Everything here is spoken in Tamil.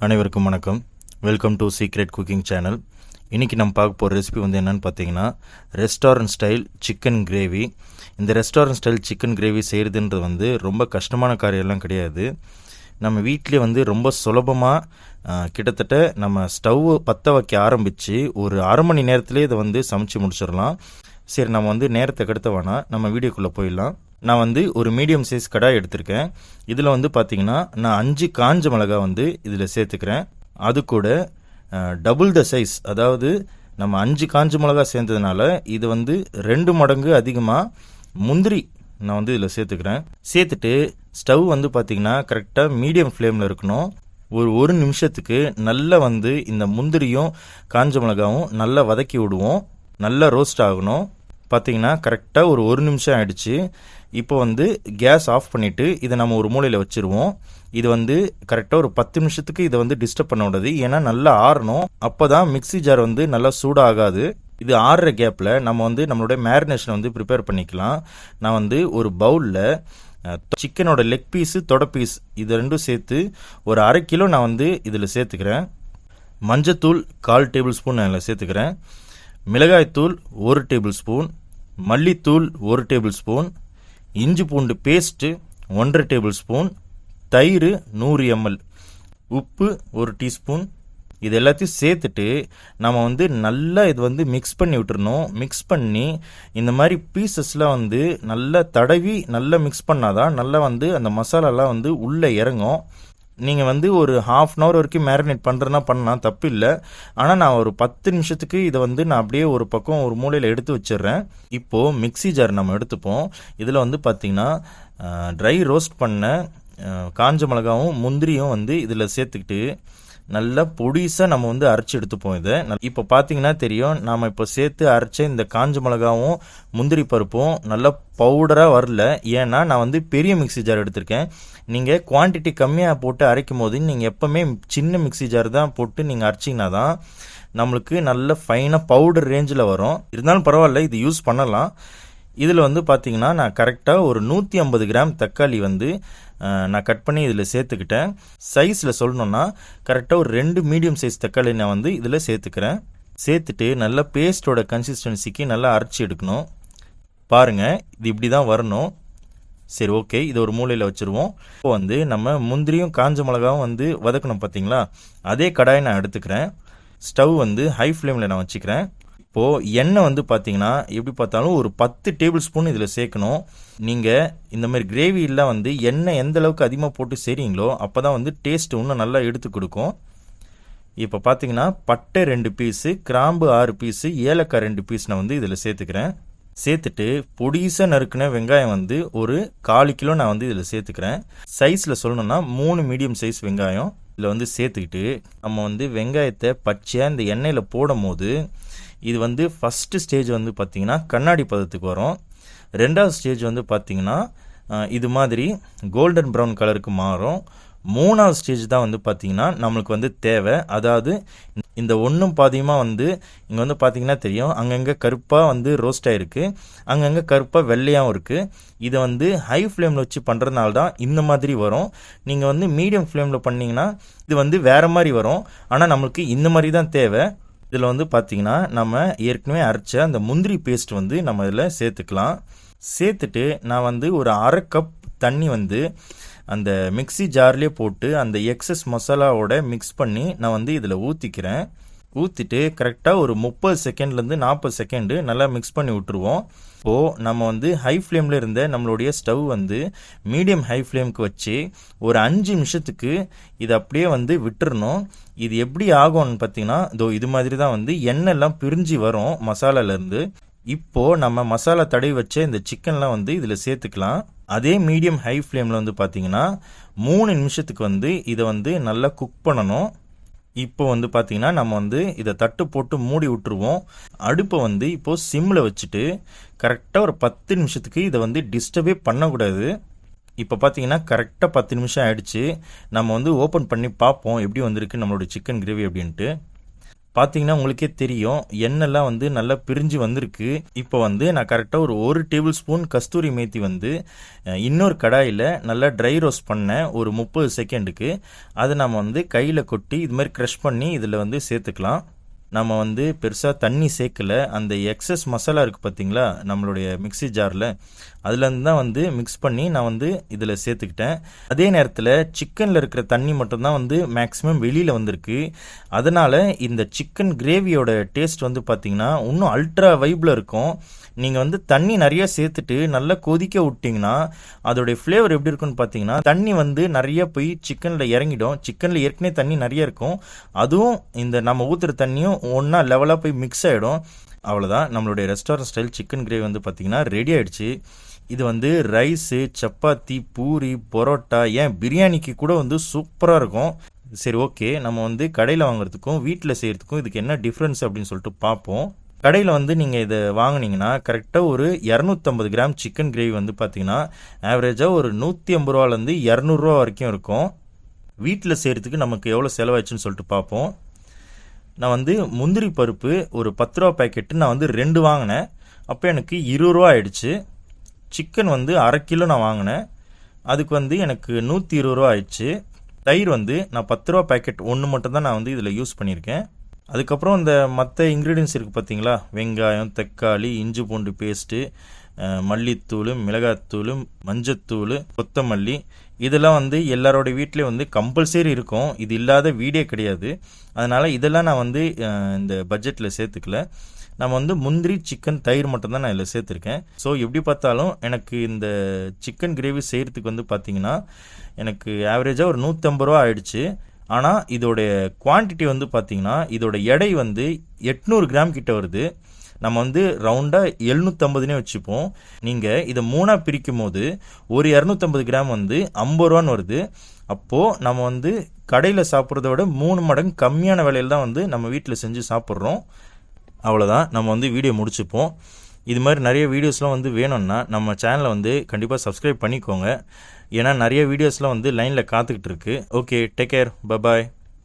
அனைவருக்கும் வணக்கம். Welcome to secret cooking channel. இன்றைக்கி நம்ம பார்க்க போகிற ரெசிபி வந்து என்னென்னு பார்த்தீங்கன்னா ரெஸ்டாரண்ட் ஸ்டைல் சிக்கன் கிரேவி. இந்த ரெஸ்டாரண்ட் ஸ்டைல் சிக்கன் கிரேவி செய்கிறதுன்றது வந்து ரொம்ப கஷ்டமான காரியம்லாம் கிடையாது. நம்ம வீட்டிலே வந்து ரொம்ப சுலபமாக கிட்டத்தட்ட நம்ம ஸ்டவ் பற்ற வைக்க ஆரம்பித்து ஒரு அரை மணி நேரத்துலேயே இதை வந்து சமைச்சு முடிச்சிடலாம். சரி, நம்ம வந்து நேரத்தை கெடுத்த வேணாம், நம்ம வீடியோக்குள்ளே போயிடலாம். நான் வந்து ஒரு மீடியம் சைஸ் கடாய் எடுத்திருக்கேன். இதில் வந்து பார்த்திங்கன்னா நான் 5 காஞ்ச மிளகாய் வந்து இதில் சேர்த்துக்கிறேன். அது கூட டபுள் த சைஸ், அதாவது நம்ம 5 காஞ்ச மிளகாய் சேர்ந்ததுனால இது வந்து 2 மடங்கு அதிகமாக முந்திரி நான் வந்து இதில் சேர்த்துக்கிறேன். சேர்த்துட்டு ஸ்டவ் வந்து பார்த்திங்கன்னா கரெக்டாக மீடியம் ஃப்ளேமில் இருக்கணும். ஒரு நிமிஷத்துக்கு நல்லா வந்து இந்த முந்திரியும் காஞ்ச மிளகாவும் நல்லா வதக்கி விடுவோம். நல்லா ரோஸ்ட் ஆகணும். பார்த்திங்கன்னா கரெக்டாக ஒரு நிமிஷம் ஆகிடுச்சு. இப்போ வந்து கேஸ் ஆஃப் பண்ணிவிட்டு இதை நம்ம ஒரு மூலையில் வச்சுருவோம். இது வந்து கரெக்டாக ஒரு 10 நிமிஷத்துக்கு இதை வந்து டிஸ்டர்ப் பண்ண விடாது, ஏன்னா நல்லா ஆறணும். அப்போ தான் மிக்ஸி ஜார் வந்து நல்லா சூடாகாது. இது ஆறுற கேப்பில் நம்ம வந்து நம்மளுடைய மேரினேஷனை வந்து ப்ரிப்பேர் பண்ணிக்கலாம். நான் வந்து ஒரு பவுலில் சிக்கனோட லெக் பீஸு தொடை பீஸ் இது ரெண்டும் சேர்த்து ஒரு 1/2 கிலோ நான் வந்து இதில் சேர்த்துக்கிறேன். மஞ்சத்தூள் 1/4 டேபிள் ஸ்பூன் நான் இதில் சேர்த்துக்கிறேன். மிளகாய்த்தூள் 1 டேபிள் ஸ்பூன், மல்லித்தூள் 1 டேபிள் ஸ்பூன், இஞ்சி பூண்டு பேஸ்ட்டு 1/2 டேபிள் ஸ்பூன், தயிர் 100 ml, உப்பு 1 டீஸ்பூன். இது எல்லாத்தையும் சேர்த்துட்டு நம்ம வந்து நல்லா இது வந்து மிக்ஸ் பண்ணி விட்டுறணும். மிக்ஸ் பண்ணி இந்த மாதிரி பீசஸ்லாம் வந்து நல்லா தடவி நல்லா மிக்ஸ் பண்ணாதான் நல்லா வந்து அந்த மசாலாலாம் வந்து உள்ளே இறங்கும். நீங்கள் வந்து ஒரு 1/2 hour வரைக்கும் மேரினேட் பண்ணுறதுனா பண்ணலாம், தப்பு இல்லை. ஆனால் நான் ஒரு 10 நிமிஷத்துக்கு இதை வந்து நான் அப்படியே ஒரு பக்கம் ஒரு மூலையில் எடுத்து வச்சிடுறேன். இப்போது மிக்ஸி ஜார் நம்ம எடுத்துப்போம். இதில் வந்து பார்த்திங்கன்னா ட்ரை ரோஸ்ட் பண்ண காஞ்ச மிளகாவும் முந்திரியும் வந்து இதில் சேர்த்துக்கிட்டு நல்லா பொடிசாக நம்ம வந்து அரைச்சி எடுத்துப்போம். இதை இப்போ பார்த்தீங்கன்னா தெரியும், நாம் இப்போ சேர்த்து அரைச்ச இந்த காஞ்ச மிளகாவும் முந்திரி பருப்பும் நல்லா பவுடராக வரல. ஏன்னா நான் வந்து பெரிய மிக்ஸி ஜார் எடுத்திருக்கேன். நீங்கள் குவான்டிட்டி கம்மியாக போட்டு அரைக்கும் போது நீங்கள் எப்போவுமே சின்ன மிக்ஸி ஜார் தான் போட்டு நீங்கள் அரைச்சிங்கன்னா தான் நம்மளுக்கு நல்ல ஃபைனாக பவுடர் ரேஞ்சில் வரும். இருந்தாலும் பரவாயில்ல, இது யூஸ் பண்ணலாம். இதில் வந்து பார்த்திங்கன்னா நான் கரெக்டாக ஒரு 150 கிராம் தக்காளி வந்து நான் கட் பண்ணி இதில் சேர்த்துக்கிட்டேன். சைஸில் சொல்லணுன்னா கரெக்டாக ஒரு 2 மீடியம் சைஸ் தக்காளி நான் வந்து இதில் சேர்த்துக்கிறேன். சேர்த்துட்டு நல்லா பேஸ்ட்டோட கன்சிஸ்டன்சிக்கு நல்லா அரைச்சி எடுக்கணும். பாருங்கள், இது இப்படி தான் வரணும். சரி, ஓகே, இது ஒரு மூலையில் வச்சுருவோம். இப்போ வந்து நம்ம முந்திரியும் காஞ்ச மிளகாவும் வந்து வதக்கணும் பார்த்தீங்களா, அதே கடாயை நான் எடுத்துக்கிறேன். ஸ்டவ் வந்து ஹை ஃப்ளேமில் நான் வச்சுக்கிறேன். இப்போது எண்ணெய் வந்து பார்த்தீங்கன்னா எப்படி பார்த்தாலும் ஒரு 10 டேபிள் ஸ்பூன் இதில் சேர்க்கணும். நீங்கள் இந்த மாதிரி கிரேவியில் வந்து எண்ணெய் எந்த அளவுக்கு அதிகமாக போட்டு செய்கிறீங்களோ அப்போ தான் வந்து டேஸ்ட்டு இன்னும் நல்லா எடுத்து கொடுக்கும். இப்போ பார்த்தீங்கன்னா பட்டை 2 பீஸு, கிராம்பு 6 பீஸு, ஏலக்காய் 2 பீஸ் நான் வந்து இதில் சேர்த்துக்கிறேன். சேர்த்துட்டு பொடிசாக நறுக்கின வெங்காயம் வந்து ஒரு 1/4 கிலோ நான் வந்து இதில் சேர்த்துக்கிறேன். சைஸில் சொல்லணும்னா 3 மீடியம் சைஸ் வெங்காயம் இதில் வந்து சேர்த்துக்கிட்டு நம்ம வந்து வெங்காயத்தை பச்சையாக இந்த எண்ணெயில் போடும் போது இது வந்து ஃபஸ்ட்டு ஸ்டேஜ் வந்து பார்த்திங்கன்னா கண்ணாடி பதத்துக்கு வரும். 2வது ஸ்டேஜ் வந்து பார்த்திங்கன்னா இது மாதிரி கோல்டன் ப்ரௌன் கலருக்கு மாறும். 3வது ஸ்டேஜ் தான் வந்து பார்த்திங்கன்னா நம்மளுக்கு வந்து தேவை. அதாவது இந்த ஒன்றும் பாதியமாக வந்து இங்கே வந்து பார்த்திங்கன்னா தெரியும், அங்கங்கே கருப்பாக வந்து ரோஸ்ட் ஆகிருக்கு, அங்கங்கே கருப்பாக வெள்ளையாகவும் இருக்குது. இதை வந்து ஹை ஃப்ளேமில் வச்சு பண்ணுறதுனால தான் இந்த மாதிரி வரும். நீங்கள் வந்து மீடியம் ஃப்ளேமில் பண்ணிங்கன்னா இது வந்து வேறு மாதிரி வரும். ஆனால் நம்மளுக்கு இந்த மாதிரி தான் தேவை. இதில் வந்து பார்த்திங்கன்னா நம்ம ஏற்கனவே அரைச்ச அந்த முந்திரி பேஸ்ட் வந்து நம்ம இதில் சேர்த்துக்கலாம். சேர்த்துட்டு நான் வந்து ஒரு 1/2 கப் தண்ணி வந்து அந்த மிக்ஸி ஜார்லேயே போட்டு அந்த எக்ஸஸ் மசாலாவோட மிக்ஸ் பண்ணி நான் வந்து இதில் ஊற்றிக்கிறேன். ஊற்றிட்டு கரெக்டாக ஒரு 30 செகண்ட்லேருந்து 40 செகண்டு நல்லா மிக்ஸ் பண்ணி விட்டுருவோம். இப்போது நம்ம வந்து ஹை ஃப்ளேமில் இருந்த நம்மளுடைய ஸ்டவ் வந்து மீடியம் ஹை ஃப்ளேமுக்கு வச்சு ஒரு 5 நிமிஷத்துக்கு இதை அப்படியே வந்து விட்டுறணும். இது எப்படி ஆகும்னு பார்த்தீங்கன்னா இது மாதிரி தான் வந்து எண்ணெய்லாம் பிரிஞ்சு வரும் மசாலாலேருந்து. இப்போது நம்ம மசாலா தடவி வச்ச இந்த சிக்கன்லாம் வந்து இதில் சேர்த்துக்கலாம். அதே மீடியம் ஹை ஃப்ளேமில் வந்து பார்த்தீங்கன்னா 3 நிமிஷத்துக்கு வந்து இதை வந்து நல்லா குக் பண்ணணும். இப்போ வந்து பார்த்திங்கன்னா நம்ம வந்து இதை தட்டு போட்டு மூடி விட்டுருவோம். அடுப்பை வந்து இப்போது சிம்மில் வச்சுட்டு கரெக்டாக ஒரு 10 நிமிஷத்துக்கு இதை வந்து டிஸ்டர்பே பண்ணக்கூடாது. இப்போ பார்த்தீங்கன்னா கரெக்டாக 10 நிமிஷம் ஆகிடுச்சு. நம்ம வந்து ஓப்பன் பண்ணி பார்ப்போம் எப்படி வந்திருக்கு நம்மளோட சிக்கன் கிரேவி அப்படின்ட்டு. பார்த்தீங்கன்னா உங்களுக்கே தெரியும் எண்ணெய்லாம் வந்து நல்லா பிரிஞ்சு வந்திருக்கு. இப்போ வந்து நான் கரெக்டாக ஒரு டேபிள் ஸ்பூன் கஸ்தூரி மேத்தி வந்து இன்னொரு கடாயில் நல்லா ட்ரை ரோஸ்ட் பண்ணேன் ஒரு 30 செகண்டுக்கு. அதை நம்ம வந்து கையில் கொட்டி இது மாதிரி க்ரஷ் பண்ணி இதில் வந்து சேர்த்துக்கலாம். நம்ம வந்து பெருசாக தண்ணி சேர்க்கல. அந்த எக்ஸஸ் மசாலா இருக்குது பார்த்தீங்களா நம்மளுடைய மிக்ஸி ஜாரில், அதுலேருந்து தான் வந்து மிக்ஸ் பண்ணி நான் வந்து இதில் சேர்த்துக்கிட்டேன். அதே நேரத்தில் சிக்கனில் இருக்கிற தண்ணி மட்டும்தான் வந்து மேக்ஸிமம் வெளியில் வந்திருக்கு. அதனால் இந்த சிக்கன் கிரேவியோட டேஸ்ட் வந்து பார்த்திங்கன்னா இன்னும் அல்ட்ரா வைப்பில் இருக்கும். நீங்கள் வந்து தண்ணி நிறைய சேர்த்துட்டு நல்லா கொதிக்க விட்டிங்கன்னா அதோடைய ஃப்ளேவர் எப்படி இருக்குன்னு பார்த்தீங்கன்னா தண்ணி வந்து நிறைய போய் சிக்கனில் இறங்கிடும். சிக்கனில் ஏற்கனவே தண்ணி நிறைய இருக்கும், அதுவும் இந்த நம்ம ஊற்றுற தண்ணியும் ஒன்றா லெவலாக போய் மிக்ஸ் ஆகிடும். அவ்வளோதான், நம்மளுடைய ரெஸ்டாரண்ட் ஸ்டைல் சிக்கன் கிரேவி வந்து பார்த்திங்கன்னா ரெடி ஆகிடுச்சு. இது வந்து ரைஸு, சப்பாத்தி, பூரி, பரோட்டா, ஏன் பிரியாணிக்கு கூட வந்து சூப்பராக இருக்கும். சரி, ஓகே, நம்ம வந்து கடையில் வாங்குறதுக்கும் வீட்டில் செய்கிறதுக்கும் இதுக்கு என்ன டிஃப்ரென்ஸ் அப்படின்னு சொல்லிட்டு பார்ப்போம். கடையில் வந்து நீங்கள் இதை வாங்கினீங்கன்னா கரெக்டாக ஒரு 250 கிராம் சிக்கன் கிரேவி வந்து பார்த்தீங்கன்னா ஆவரேஜாக ஒரு 150 ரூபாலேருந்து 200 ரூபா வரைக்கும் இருக்கும். வீட்டில் செய்கிறதுக்கு நமக்கு எவ்வளோ செலவாச்சுன்னு சொல்லிட்டு பார்ப்போம். நான் வந்து முந்திரி பருப்பு ஒரு 10 ரூபா பேக்கெட்டு நான் வந்து 2 வாங்கினேன். அப்போ எனக்கு 20 ரூபா ஆயிடுச்சு. சிக்கன் வந்து 1/2 கிலோ நான் வாங்கினேன், அதுக்கு வந்து எனக்கு 120 ரூபா ஆயிடுச்சு. தயிர் வந்து நான் 10 ரூபா பேக்கெட் ஒன்று மட்டும் தான் நான் வந்து இதில் யூஸ் பண்ணியிருக்கேன். அதுக்கப்புறம் இந்த மற்ற இன்க்ரீடியன்ஸ் இருக்குது பார்த்தீங்களா, வெங்காயம், தக்காளி, இஞ்சி பூண்டு பேஸ்ட்டு, மல்லித்தூள், மிளகாத்தூள், மஞ்சத்தூள், கொத்தமல்லி, இதெல்லாம் வந்து எல்லாரோட வீட்லேயும் வந்து கம்பல்சரி இருக்கும். இது இல்லாத வீடே கிடையாது. அதனால் இதெல்லாம் நான் வந்து இந்த பட்ஜெட்டில் சேர்த்துக்கல. நம்ம வந்து முந்திரி, சிக்கன், தயிர் மட்டும்தான் நான் இதில் சேர்த்துருக்கேன். ஸோ எப்படி பார்த்தாலும் எனக்கு இந்த சிக்கன் கிரேவி செய்கிறதுக்கு வந்து பார்த்திங்கன்னா எனக்கு ஆவரேஜாக ஒரு 150 ரூபா ஆயிடுச்சு. ஆனால் இதோடைய குவான்டிட்டி வந்து பார்த்திங்கன்னா இதோட எடை வந்து 800 கிராம் கிட்ட வருது. நம்ம வந்து ரவுண்டாக 750 வச்சுப்போம். நீங்கள் இதை 3 பிரிக்கும் போது ஒரு 250 கிராம் வந்து 50 ரூபான்னு வருது. அப்போது நம்ம வந்து கடையில் சாப்பிட்றத விட 3 மடங்கு கம்மியான விலையில் தான் வந்து நம்ம வீட்டில் செஞ்சு சாப்பிட்றோம். அவ்வளோதான், நம்ம வந்து வீடியோ முடிச்சுப்போம். இது மாதிரி நிறைய வீடியோஸ்லாம் வந்து வேணும்னா நம்ம சேனலை வந்து கண்டிப்பாக சப்ஸ்கிரைப் பண்ணிக்கோங்க. ஏன்னா நிறைய வீடியோஸ்லாம் வந்து லைனில் காத்துக்கிட்டு இருக்கு. Okay, take care, bye bye.